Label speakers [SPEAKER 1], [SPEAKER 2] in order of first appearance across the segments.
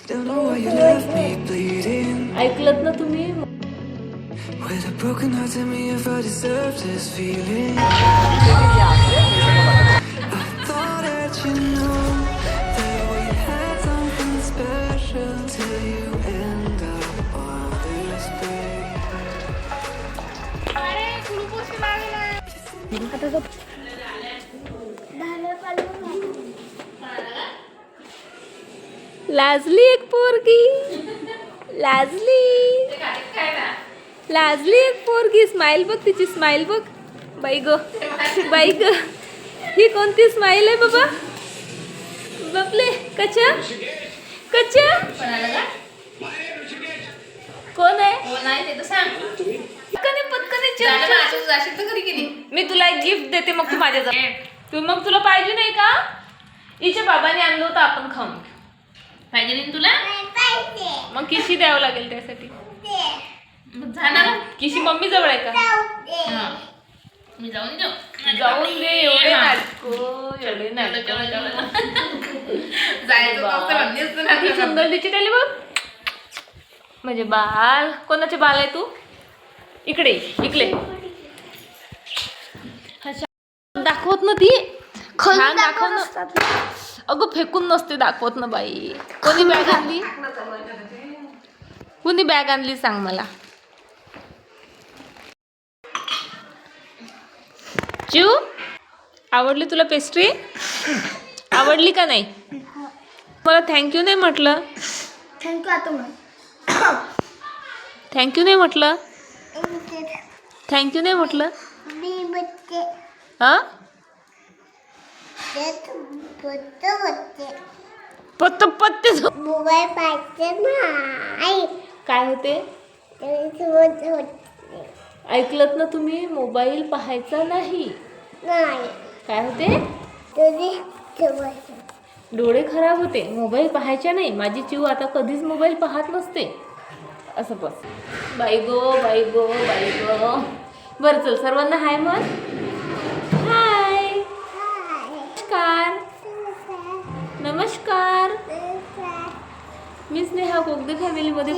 [SPEAKER 1] Don't know why you left me bleeding.
[SPEAKER 2] ऐकलत ना तुम्ही?
[SPEAKER 1] With a broken heart, tell me if I deserve this feeling. I thought that you knew that we had something special till you end up on this page.
[SPEAKER 2] लाजली एक पोरगी, लाजली लाजली एक पोरगी. Smile बघ, तिची smile बघ. बाई ग, बाई ग, ही कोणती स्माइल आहे बाबा? बापले, कच्चा कच्चा कोण आहे? पटकन मी तुला एक गिफ्ट देते, मग तू माझ्या तू मग तुला पाहिजे नाही का? हिच्या बाबाने आणलं होतं, आपण खाऊन. पाहिजे नाही तुला? मग किशी द्यावं लागेल त्यासाठी. किशी मम्मी जवळ आहे का? मी जाऊन दे. एवढे सुंदर डिजिटल आली बघ. म्हणजे बाल, कोणाचे बाल आहे तू? इकडे इकडे दाखवत ना ती. छान दाखव ना. अगं फेकून नसते दाखवत ना बाई. कोणी बॅग आणली? कोणी बॅग आणली सांग मला. चिऊ, आवडली तुला पेस्ट्री? आवडली का नाही? मला थँक्यू नाही म्हटलं. थँक्यू नाही म्हटलं. थँक्यू नाही म्हटलं. हा पत्ते पत्ते
[SPEAKER 3] मोबाईल पाहिजे ना.
[SPEAKER 2] काय होते? ऐकलत ना तुम्ही? मोबाईल पाहायचा नाही. काय होते? डोळे खराब होते. मोबाईल पाहायचा नाही. माझी चिऊ आता कधीच मोबाईल पाहत नसते. असं बस. बाई गो, बाई गो, बाई गो. बरं चल, सर्वांना हाय म्हण. हाय, नमस्कार. नमस्कार. मी स्नेहा कोगदे फॅमिलीमध्ये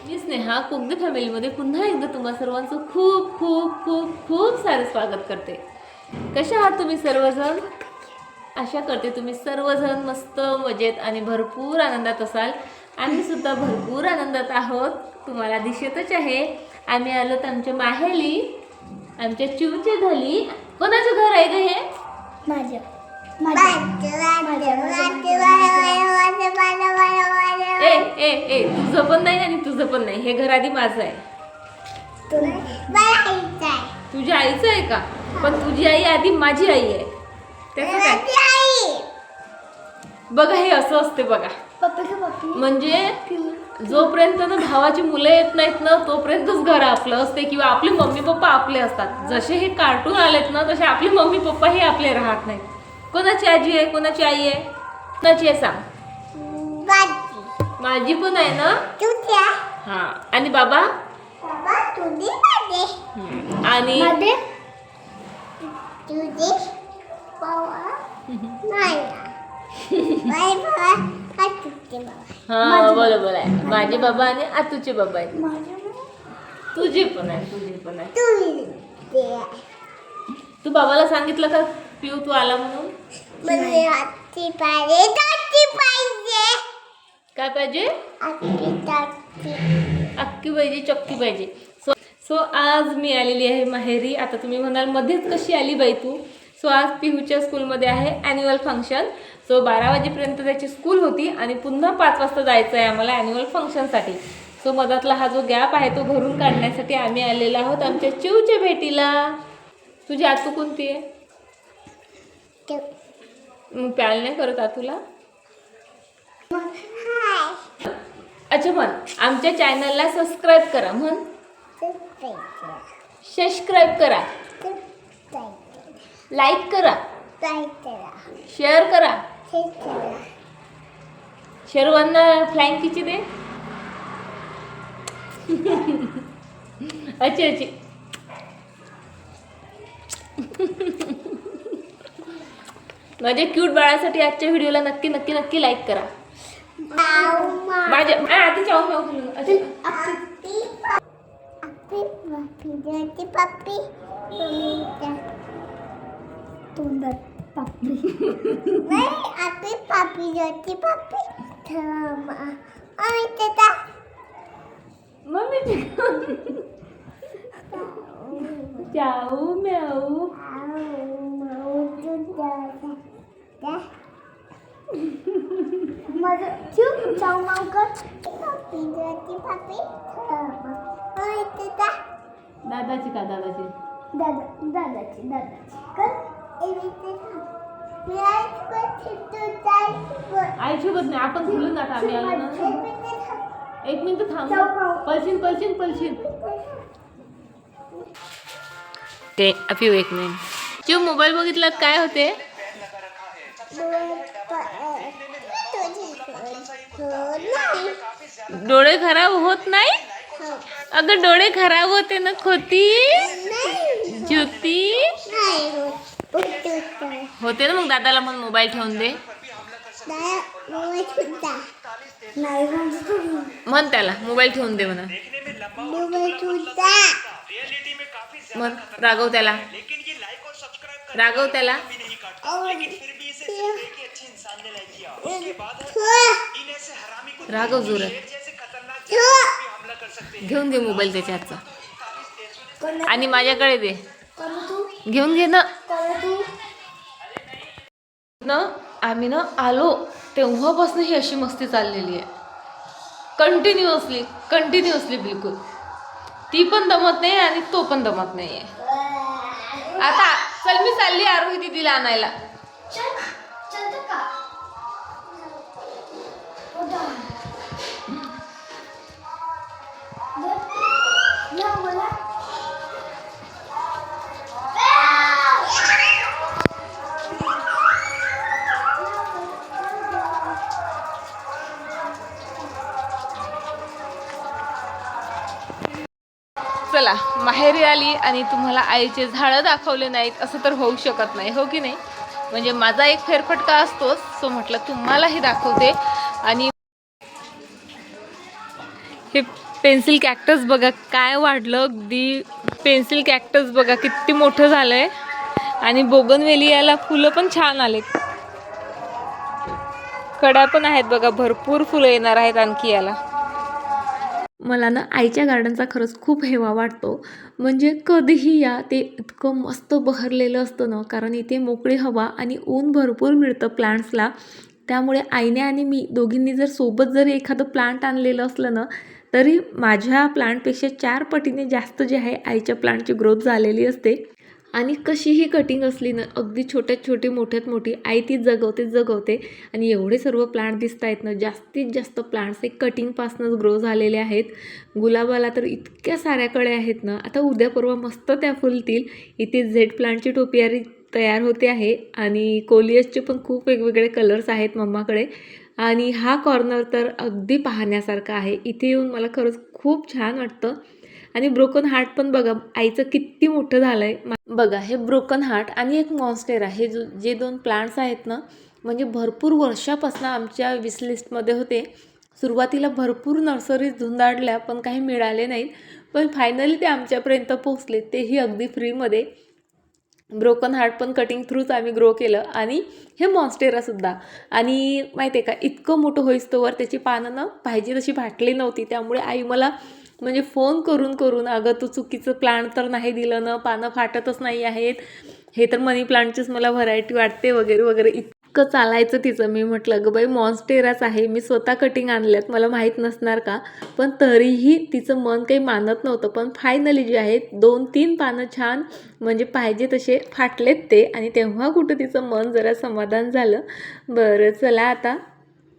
[SPEAKER 2] मी स्नेहा कोगदे फॅमिलीमध्ये पुन्हा एकदा तुम्हा सर्वांचं खूप खूप खूप खूप सारं स्वागत करते. कशा आहात तुम्ही सर्वजण? आशा करते तुम्ही सर्वजण मस्त मजेत आणि भरपूर आनंदात असाल. आम्ही सुद्धा भरपूर आनंदात आहोत. तुम्हाला दिसतच आहे. आम्ही आलोत आमच्या माहेरी, आमच्या चिवचे घरी. कोणाचं घर आहे ग हे? माझं. ए तुझं पण नाही आणि तुझं पण नाही. हे घर आधी माझं आहे. तुझ्या आईचं आहे का? पण तुझी आई आधी माझी आई आहे. त्याचं काय? बघा, हे असं असते बघा. म्हणजे जोपर्यंत ना भावाची मुलं येत नाहीत ना, तोपर्यंतच घर आपलं असते किंवा आपले मम्मी पप्पा आपले असतात. जसे हे कार्टून आलेत ना, तसे आपले मम्मी पप्पा हे आपले राहत नाहीत. कोणाची आजी आहे, कोणाची आई आहे? कोणाची आहे सांग? माझी पण आहे ना. हा, आणि बाबा? आणि हा बरोबर आहे. माझे बाबा आणि आतूचे बाबा आहेत. तुझी पण आहे, तुझी पण आहे. तू बाबाला सांगितलं का पिऊ तू आला म्हणून? काय पाहिजे? अक्की पाहिजे, चक्की पाहिजे. सो आज मी आलेली आहे माहेरी. आता तुम्ही म्हणाल मध्येच कशी आली बाई तू? सो आज पिहूच्या स्कूलमध्ये आहे ॲन्युअल फंक्शन. सो 12 वाजेपर्यंत त्याची स्कूल होती आणि पुन्हा 5 वाजता जायचं आहे आम्हाला ॲन्युअल फंक्शनसाठी. सो मधातला हा जो गॅप आहे तो भरून काढण्यासाठी आम्ही आलेलो आहोत आमच्या चिवच्या भेटीला. तुझी आतू कोणती आहे? मग प्याल नाही करत आतूला? अच्छा म्हण. आमच्या चॅनलला सबस्क्राईब करा. म्हण. सबस्क्राईब करा, लाईक करा, शेअर करा. शेरवांना फ्लाइंग किची दे. अच्छी माझ्या क्यूट बाळासाठी आजच्या व्हिडिओला नक्की नक्की नक्की लाईक करा. माझ्या आता चाऊ म्याऊ बोलू. अच्छा. मम्मी चाऊ म्याऊ. दादाची का दादाची आईसोबत नाही आपण खुलून जात आम्ही आलो ना. एक मिनिट थांब. पलशीन पलशीन पलशीन ते अपिऊ एक मिनिट. तू मोबाईल बघितला काय होते? डोळे खराब होत नाही. अगं डोळे खराब होते ना खोती ज्योती. होते ना मग दादाला मग मोबाईल ठेवून दे म्हण त्याला मोबाईल ठेवून दे म्हणा. म्हण रागव त्याला रागव त्याला. राघव जोरात घेऊन दे मोबाईल त्याच्या हातचा आणि माझ्याकडे दे. घेऊन घे ना. आम्ही ना आलो तेव्हापासून ही अशी मस्ती चाललेली आहे. कंटिन्युअसली बिलकुल. ती पण दमत नाही आणि तो पण दमत नाहीये. आता चल मी चालली आरोही दीदीला आणायला. चला माहेरी आली आणि तुम्हाला आईचे झाडं दाखवले नाहीत असं तर होऊ शकत नाही, हो की नाही? म्हणजे माझा एक फेरफटका असतोच. सो म्हटलं तुम्हालाही दाखवते. आणि हे पेन्सिल कॅक्टस बघा काय वाढलं. अगदी पेन्सिल कॅक्टस बघा किती मोठं झालंय. आणि बोगनवेलियाला फुलं पण छान आलेत. कड्या पण आहेत बघा. भरपूर फुलं येणार आहेत आणखी याला. मला ना आईच्या गार्डनचा खरंच खूप हेवा वाटतो. म्हणजे कधीही या ते इतकं मस्त बहरलेलं असतं ना. कारण इथे मोकळी हवा आणि ऊन भरपूर मिळतं प्लांट्सला. त्यामुळे आईने आणि मी दोघींनी जर सोबत जरी एखादं प्लांट आणलेलं असलं ना तरी माझ्या प्लांटपेक्षा 4 पटीने जास्त जे आहे आईच्या प्लांटची ग्रोथ झालेली असते. आणि कशीही कटिंग असली ना अगदी छोट्यात छोटी मोठ्यात मोठी आई ती जगवते. आणि एवढे सर्व प्लांट दिसत आहेत ना. जास्तीत जास्त प्लांट्स हे कटिंगपासूनच ग्रो झालेले आहेत. गुलाबाला तर इतक्या साऱ्या कळ्या आहेत ना. आता उद्या परवा मस्त त्या फुलतील. इथे झेड प्लांटची टोपियारी तयार होते आहे. आणि कोलियसचे पण खूप वेगवेगळे कलर्स आहेत मम्माकडे. आणि हा कॉर्नर तर अगदी पाहण्यासारखा आहे. इथे येऊन मला खरंच खूप छान वाटतं. आणि ब्रोकन हार्ट पण बघा आईचं किती मोठं झालं आहे बघा. हे ब्रोकन हार्ट आणि एक मॉन्स्टेरा हे जे 2 प्लांट्स आहेत ना म्हणजे भरपूर वर्षापासून आमच्या विशलिस्टमध्ये होते. सुरुवातीला भरपूर नर्सरीज धुंदाडल्या पण काही मिळाले नाहीत. पण फायनली ते आमच्यापर्यंत पोहोचले. तेही अगदी फ्रीमध्ये. ब्रोकन हार्ट पण कटिंग थ्रूच आम्ही ग्रो केलं. आणि हे मॉन्स्टेरासुद्धा. आणि माहिती आहे का इतकं मोठं होईस्तोवर त्याची पानं ना पाहिजे तशी फाटली नव्हती. त्यामुळे आई मला म्हणजे फोन करून अगं तू चुकीचं प्लांट तर नाही दिलं ना. पानं फाटतच नाही आहेत. हे तर मनी प्लांटचीच मला व्हरायटी वाटते वगैरे वगैरे इतकं चालायचं तिचं. मी म्हटलं गं बाई मॉन्स्टेराच आहे. मी स्वतः कटिंग आणल्यात मला माहीत नसणार का. पण तरीही तिचं मन काही मानत नव्हतं. पण फायनली जे आहेत 2-3 पानं छान म्हणजे पाहिजे तसे फाटलेत ते. आणि तेव्हा कुठं तिचं मन जरा समाधान झालं. बरं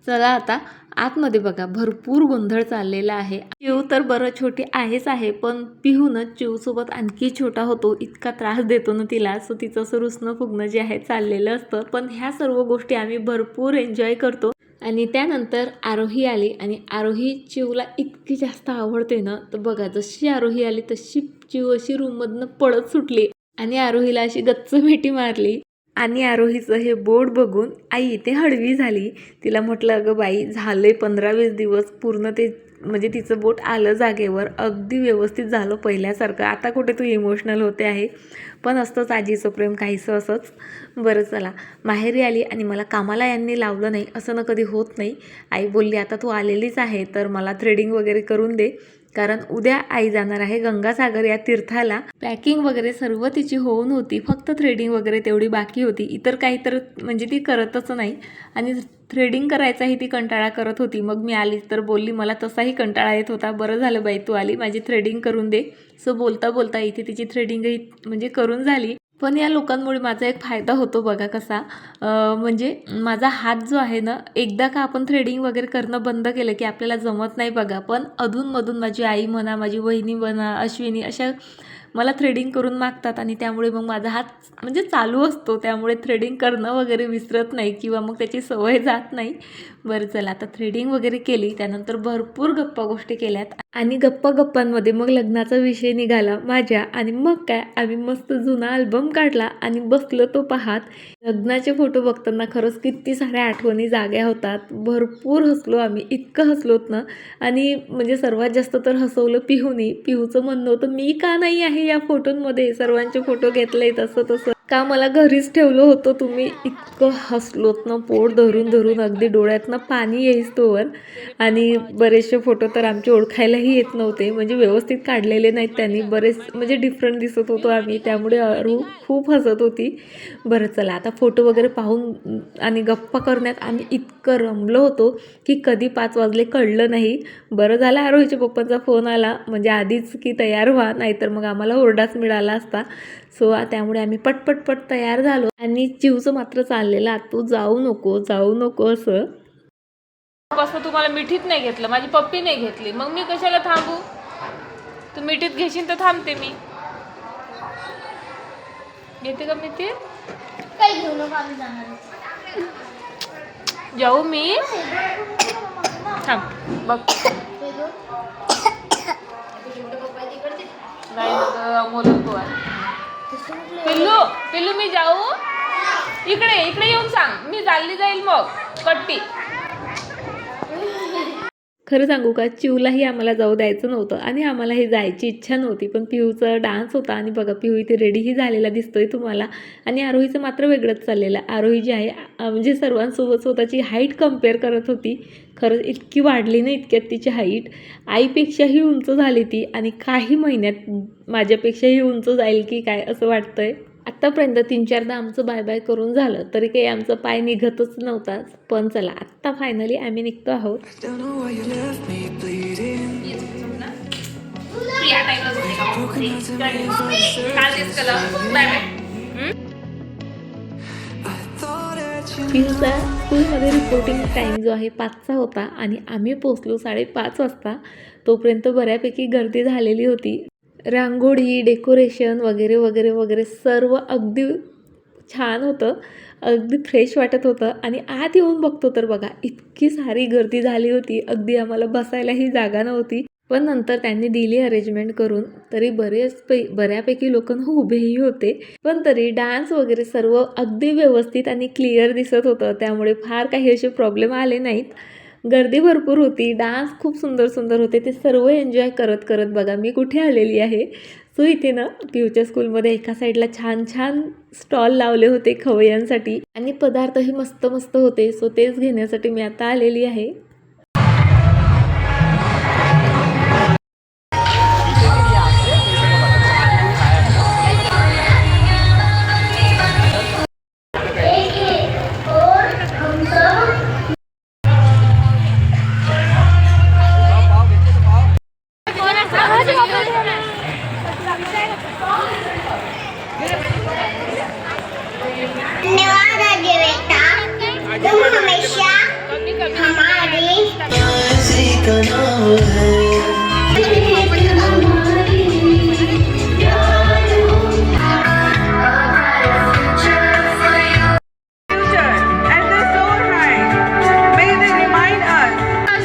[SPEAKER 2] चला आता आतमध्ये बघा भरपूर गोंधळ चाललेला आहे. चिऊ तर बरं छोटी आहे पण पिहू ना चिऊसोबत आणखी छोटा होतो. इतका त्रास देतो ना तिला. सो तिचं असं रुसणं फुगणं जे आहे चाललेलं असतं. पण ह्या सर्व गोष्टी आम्ही भरपूर एन्जॉय करतो. आणि त्यानंतर आरोही आली. आणि आरोही चिऊला इतकी जास्त आवडते ना. तर बघा जशी आरोही आली तशी चिऊ अशी रूममधनं पळत सुटली आणि आरोहीला अशी गच्च मिठी मारली. आणि आरोहीचं हे बोर्ड बघून आई इथे हळवी झाली. तिला म्हटलं अगं बाई झाले 15-20 दिवस पूर्ण ते म्हणजे तिचं बोट आलं जागेवर, अगदी व्यवस्थित झालं पहिल्यासारखं. आता कुठे तू इमोशनल होते आहे. पण असतंच आजीचं प्रेम काहीसं असंच. बरं चला माहेरी आली आणि मला कामाला यांनी लावलं नाही असं ना कधी होत नाही. आई बोलली आता तू आलेलीच आहे तर मला थ्रेडिंग वगैरे करून दे, कारण उद्या आई जाणार आहे गंगासागर या तीर्थाला. पॅकिंग वगैरे सर्व तिची होऊन होती, फक्त थ्रेडिंग वगैरे तेवढी बाकी होती. इतर काही तर म्हणजे ती करतच नाही आणि थ्रेडिंग करायचाही ती कंटाळा करत होती. मग मी आली तर बोलली मला तसाही कंटाळा येत होता, बरं झालं बाई तू आली, माझी थ्रेडिंग करून दे. सो बोलता बोलता इथे तिची थ्रेडिंगही म्हणजे करून झाली. पण या लोकांमुळे माझा एक फायदा होतो बघा कसा, म्हणजे माझा हात जो आहे ना, एकदा का आपण थ्रेडिंग वगैरे करणं बंद केलं की आपल्याला जमत नाही बघा. पण अधूनमधून माझी आई म्हणा, माझी वहिनी म्हणा, अश्विनी अशा मला थ्रेडिंग करून मागतात आणि त्यामुळे मग माझा हात म्हणजे चालू असतो. त्यामुळे थ्रेडिंग करणं वगैरे विसरत नाही किंवा मग त्याची सवय जात नाही. बरं चला आता थ्रेडिंग वगैरे केली, त्यानंतर भरपूर गप्पा गोष्टी केल्यात आणि गप्पांमध्ये मग लग्नाचा विषय निघाला माझ्या. आणि मग काय आम्ही मस्त जुना अल्बम काढला आणि बसलो तो पाहत. लग्नाचे फोटो बघताना खरंच किती साऱ्या आठवणी जाग्या होतात. भरपूर हसलो आम्ही, इतकं हसलोत ना. आणि म्हणजे सर्वात जास्त तर हसवलं पिहूनी. पिहूचं म्हणणं होतं मी का नाही आहे या फोटोंमध्ये, सर्वांचे फोटो घेतले तसं तसं, का मला घरीच ठेवलं होतं तुम्ही. इतकं हसलोत ना, पोट धरून धरून अगदी डोळ्यातनं पाणी येईस तोवर. आणि बरेचसे फोटो तर आमचे ओळखायलाही येत नव्हते, म्हणजे व्यवस्थित काढलेले नाहीत त्यांनी, बरेच म्हणजे डिफरंट दिसत होतो आम्ही, त्यामुळे अरू खूप हसत होती. बरं चला आता फोटो वगैरे पाहून आणि गप्पा करण्यात आम्ही इतकं रमलो होतो की कधी 5 वाजले कळलं नाही. बरं झालं आरोहीच्या पप्पांचा फोन आला, म्हणजे आधीच की तयार व्हा, नाहीतर मग आम्हाला ओरडाच मिळाला असता. सो त्यामुळे आम्ही पटपट तयार झालो. आणि चिवचं मात्र चाललेलं तू जाऊ नको असं.
[SPEAKER 4] पासून तुम्हाला मिठीत नाही घेतलं, माझी पप्पी नाही घेतली, मग मी कशाला थांबू. तू मिठीत घेशील तर थांबते मी. घेते का मिठीत?
[SPEAKER 3] काही घेऊ नको, आम्ही जाणार.
[SPEAKER 4] जाऊ मी. थांब बघ. नाही पिल्लू मी जाऊ. इकडे येऊन सांग, मी चालली जाईल मग कट्टी.
[SPEAKER 2] खरं सांगू का, चिवलाही आम्हाला जाऊ द्यायचं नव्हतं आणि आम्हालाही जायची इच्छा नव्हती. पण पिहूचा डान्स होता आणि बघा पिहू इथे रेडीही झालेला दिसतोय तुम्हाला. आणि आरोहीचं मात्र वेगळंच चाललेलं. आरोही जी आहे म्हणजे सर्वांसोबत स्वतःची हाईट कम्पेअर करत होती. खरंच इतकी वाढली नाही इतक्यात तिची हाईट, आईपेक्षाही उंच झाली ती. आणि काही महिन्यात माझ्यापेक्षाही उंच जाईल की काय असं वाटतंय. आत्तापर्यंत 3-4दा आमचं बाय बाय करून झालं तरी काही आमचा पाय निघतच नव्हताच. पण चला आत्ता फायनली आम्ही निघतो आहोत.
[SPEAKER 1] Don't know why you left me bleeding. Broken hearts and waves on the surface. I thought that you
[SPEAKER 2] पिहूचा स्कूलमध्ये रिपोर्टिंग टाईम जो आहे 5चा होता आणि आम्ही पोचलो 5:30 वाजता. तोपर्यंत बऱ्यापैकी गर्दी झालेली होती. रांगोळी, डेकोरेशन वगैरे वगैरे वगैरे सर्व अगदी छान होतं, अगदी फ्रेश वाटत होतं. आणि आत येऊन बघतो तर बघा इतकी सारी गर्दी झाली होती, अगदी आम्हाला बसायलाही जागा नव्हती. पण नंतर त्यांनी दिली अरेंजमेंट करून, तरी बऱ्यापैकी लोक उभेही होते. पण तरी डान्स वगैरे सर्व अगदी व्यवस्थित आणि क्लिअर दिसत होतं, त्यामुळे फार काही असे प्रॉब्लेम आले नाहीत. गर्दी भरपूर होती, डान्स खूप सुंदर होते, ते सर्व एन्जॉय करत बघा मी कुठे आलेली आहे. सो इथे ना पिऊच्या स्कूलमध्ये एका साईडला छान स्टॉल लावले होते खवय्यांसाठी आणि पदार्थही मस्त होते. सो तेच घेण्यासाठी मी आता आलेली आहे.
[SPEAKER 3] धन्यवाद आजी बेटा, तुम हमेशा हमारी
[SPEAKER 1] किसी का नाम है.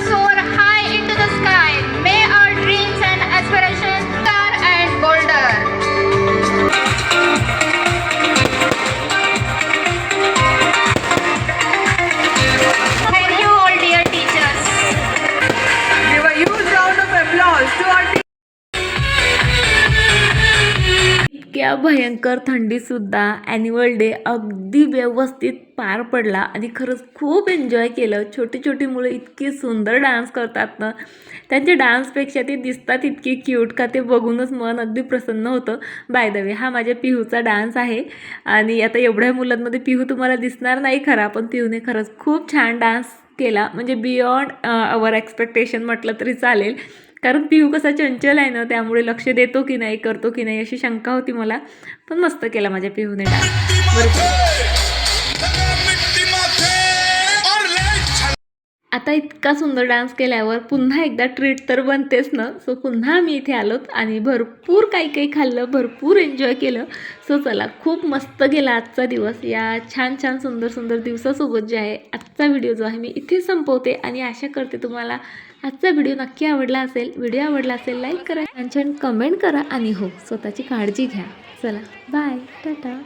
[SPEAKER 5] Soar high into the sky. May our dreams and aspirations star and bolder.
[SPEAKER 2] इतक्या भयंकर थंडीसुद्धा ॲन्युअल डे अगदी व्यवस्थित पार पडला आणि खरंच खूप एन्जॉय केलं. छोटी छोटी मुलं इतकी सुंदर डान्स करतात ना, त्यांच्या डान्सपेक्षा ते दिसतात इतकी क्यूट का ते बघूनच मन अगदी प्रसन्न होतं. बाय द वे हा माझ्या पिहूचा डान्स आहे आणि आता एवढ्या मुलांमध्ये पिहू तुम्हाला दिसणार नाही खरा, पण पिहूने खरंच खूप छान डान्स केला, म्हणजे बियॉन्ड अवर एक्सपेक्टेशन म्हटलं तरी चालेल. कारण पिहू कसा चंचल आहे ना, त्यामुळे लक्ष देतो की नाही, करतो की नाही अशी शंका होती मला, पण मस्त केला माझ्या पिहूने डान्स. आता इतका सुंदर डान्स केल्यावर पुन्हा एकदा ट्रीट तर बनतेच ना. सो पुन्हा मी इथे आलोत आणि भरपूर काही काही खाल्लं, भरपूर एन्जॉय केलं. सो चला, खूप मस्त गेला आजचा दिवस. या छान छान सुंदर सुंदर दिवसासोबत जे आहे आजचा व्हिडिओ जो आहे मी इथे संपवते आणि आशा करते तुम्हाला आजचा व्हिडिओ नक्की आवडला असेल. व्हिडिओ आवडला असेल लाईक करा, छान छान कमेंट करा आणि हो, स्वतःची काळजी घ्या. चला बाय, टाटा.